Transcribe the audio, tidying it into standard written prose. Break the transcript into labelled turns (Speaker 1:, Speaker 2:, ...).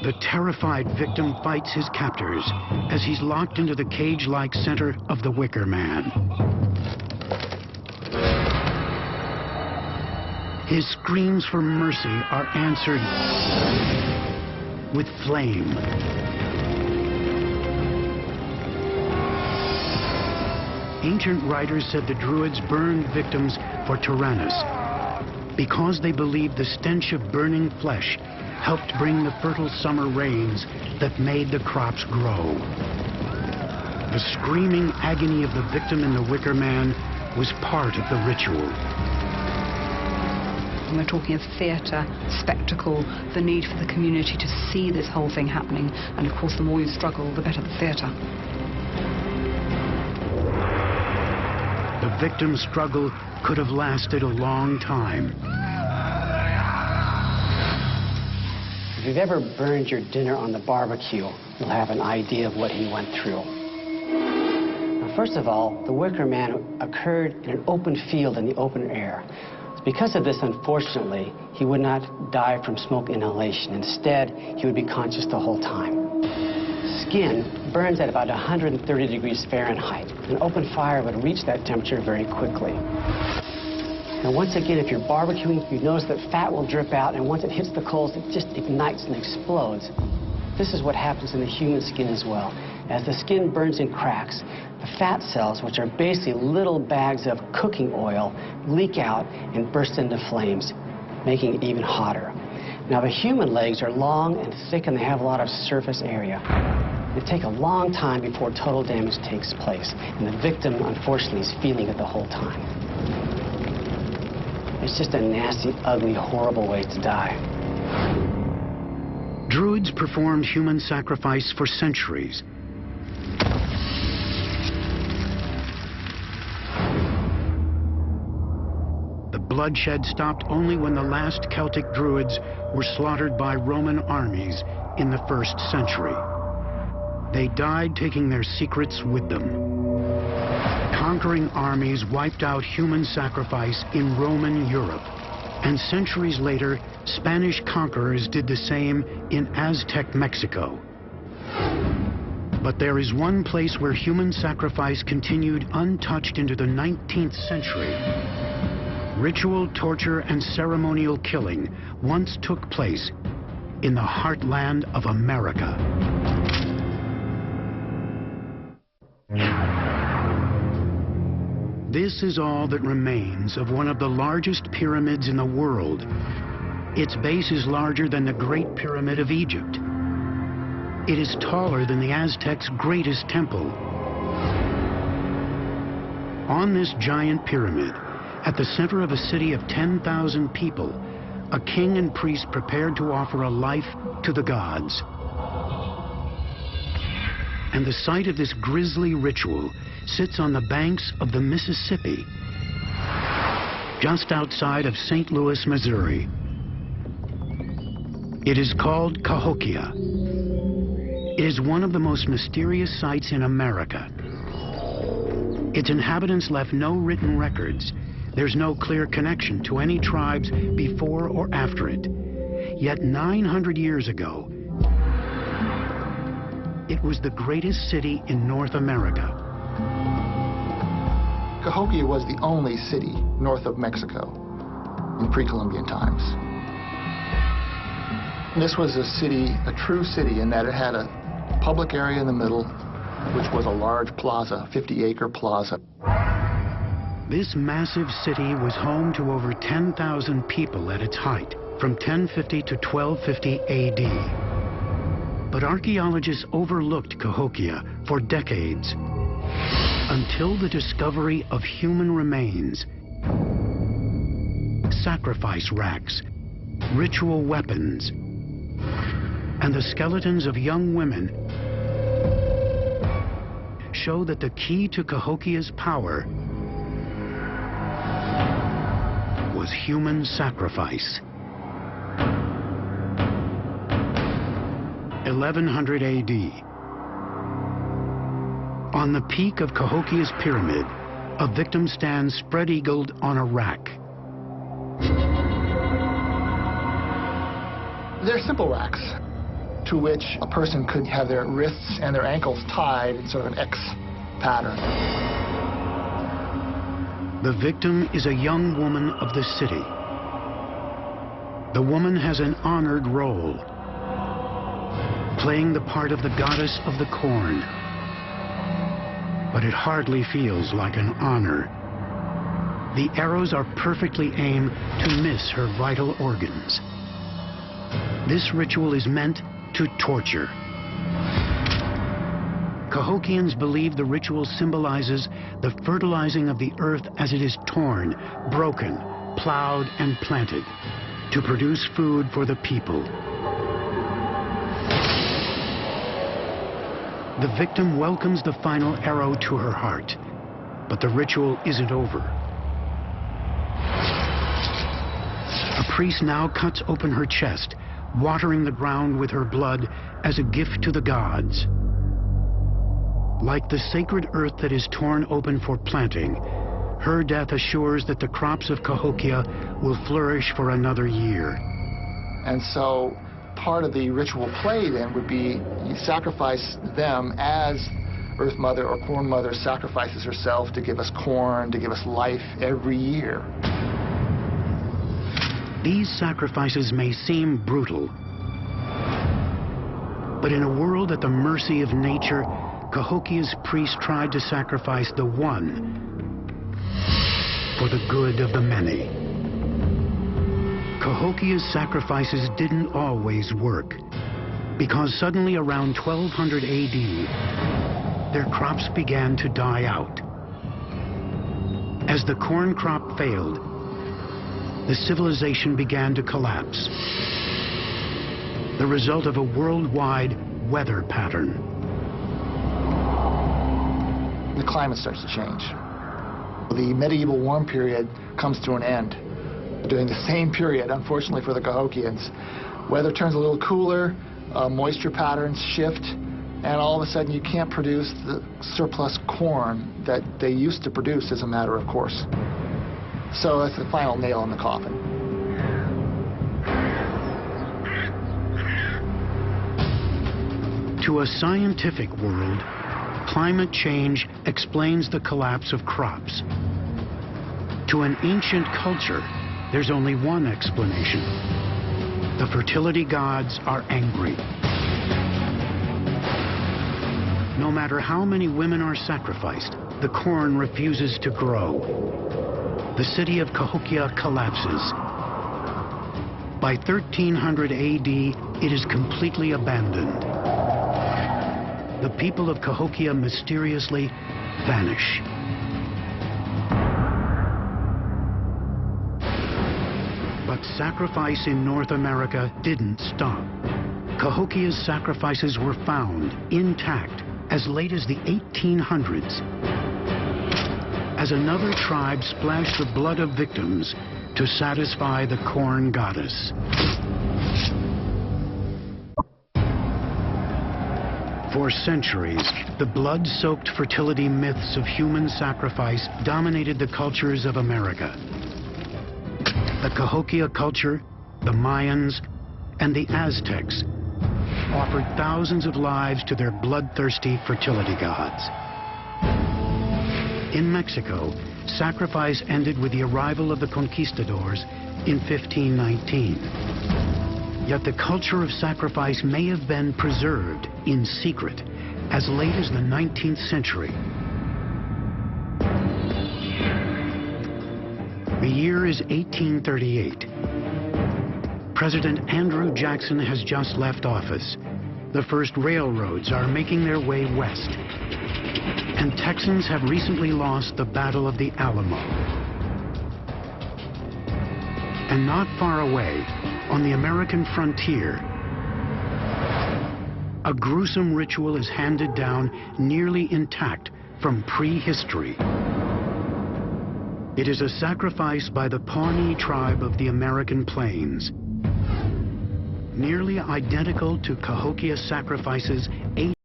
Speaker 1: The terrified victim fights his captors as he's locked into the cage-like center of the Wicker Man. His screams for mercy are answered with flame. Ancient writers said the Druids burned victims for Tyrannus because they believed the stench of burning flesh helped bring the fertile summer rains that made the crops grow. The screaming agony of the victim in the Wicker Man was part of the ritual.
Speaker 2: We're talking of theatre, spectacle, the need for the community to see this whole thing happening, and of course the more you struggle, the better the theatre.
Speaker 1: The victim's struggle could have lasted a long time.
Speaker 3: If you've ever burned your dinner on the barbecue, you'll have an idea of what he went through. Now, first of all, the Wicker Man occurred in an open field in the open air. Because of this, unfortunately, he would not die from smoke inhalation. Instead, he would be conscious the whole time. Skin burns at about 130 degrees Fahrenheit. An open fire would reach that temperature very quickly. Now, once again, if you're barbecuing, you notice that fat will drip out, and once it hits the coals, it just ignites and explodes. This is what happens in the human skin as well. As the skin burns and cracks, the fat cells, which are basically little bags of cooking oil, leak out and burst into flames, making it even hotter. Now, the human legs are long and thick, and they have a lot of surface area. It takes a long time before total damage takes place, and the victim, unfortunately, is feeling it the whole time. It's just a nasty, ugly, horrible way to die.
Speaker 1: Druids performed human sacrifice for centuries. The bloodshed stopped only when the last Celtic Druids were slaughtered by Roman armies in the 1st century. They died taking their secrets with them. Conquering armies wiped out human sacrifice in Roman Europe, and centuries later, Spanish conquerors did the same in Aztec Mexico. But there is one place where human sacrifice continued untouched into the 19th century. Ritual torture and ceremonial killing once took place in the heartland of America. This is all that remains of one of the largest pyramids in the world. Its base is larger than the Great Pyramid of Egypt. It is taller than the Aztecs' greatest temple. On this giant pyramid, at the center of a city of 10,000 people, a king and priest prepared to offer a life to the gods. And the site of this grisly ritual sits on the banks of the Mississippi, just outside of St. Louis, Missouri. It is called Cahokia. It is one of the most mysterious sites in America. Its inhabitants left no written records. There's no clear connection to any tribes before or after it. Yet 900 years ago, it was the greatest city in North America.
Speaker 4: Cahokia was the only city north of Mexico in pre-Columbian times. This was a city, a true city, in that it had a public area in the middle, which was a large plaza, 50-acre plaza.
Speaker 1: This massive city was home to over 10,000 people at its height, from 1050 to 1250 AD. But archaeologists overlooked Cahokia for decades, until the discovery of human remains, sacrifice racks, ritual weapons, and the skeletons of young women show that the key to Cahokia's power was human sacrifice. 1100 AD. On the peak of Cahokia's pyramid, a victim stands spread-eagled on a rack.
Speaker 4: They're simple racks. to which a person could have their wrists and their ankles tied in sort of an X pattern.
Speaker 1: The victim is a young woman of the city. The woman has an honored role, playing the part of the goddess of the corn. But it hardly feels like an honor. The arrows are perfectly aimed to miss her vital organs. This ritual is meant to torture. Cahokians believe the ritual symbolizes the fertilizing of the earth as it is torn, broken, plowed, and planted to produce food for the people. The victim welcomes the final arrow to her heart, but the ritual isn't over. A priest now cuts open her chest, watering the ground with her blood as a gift to the gods. Like the sacred earth that is torn open for planting, her death assures that the crops of Cahokia will flourish for another year.
Speaker 4: And so part of the ritual play then would be you sacrifice them as Earth Mother or Corn Mother sacrifices herself to give us corn, to give us life every year.
Speaker 1: These sacrifices may seem brutal, but in a world at the mercy of nature, Cahokia's priests tried to sacrifice the one for the good of the many. Cahokia's sacrifices didn't always work, because suddenly around 1200 AD, their crops began to die out. As the corn crop failed, the civilization began to collapse, the result of a worldwide weather pattern.
Speaker 4: The climate starts to change. The medieval warm period comes to an end. During the same period, unfortunately for the Cahokians, weather turns a little cooler, moisture patterns shift, and all of a sudden you can't produce the surplus corn that they used to produce as a matter of course. So that's the final nail in the coffin.
Speaker 1: To a scientific world, climate change explains the collapse of crops. To an ancient culture, there's only one explanation. The fertility gods are angry. No matter how many women are sacrificed, the corn refuses to grow. The city of Cahokia collapses. By 1300 AD, it is completely abandoned. The people of Cahokia mysteriously vanish. But sacrifice in North America didn't stop. Cahokia's sacrifices were found intact as late as the 1800s, as another tribe splashed the blood of victims to satisfy the corn goddess. For centuries, the blood-soaked fertility myths of human sacrifice dominated the cultures of America. The Cahokia culture, the Mayans, and the Aztecs offered thousands of lives to their bloodthirsty fertility gods. In Mexico, sacrifice ended with the arrival of the conquistadors in 1519. Yet the culture of sacrifice may have been preserved in secret as late as the 19th century. The year is 1838. President Andrew Jackson has just left office. The first railroads are making their way west. And Texans have recently lost the Battle of the Alamo. And not far away, on the American frontier, a gruesome ritual is handed down nearly intact from prehistory. It is a sacrifice by the Pawnee tribe of the American Plains, nearly identical to Cahokia sacrifices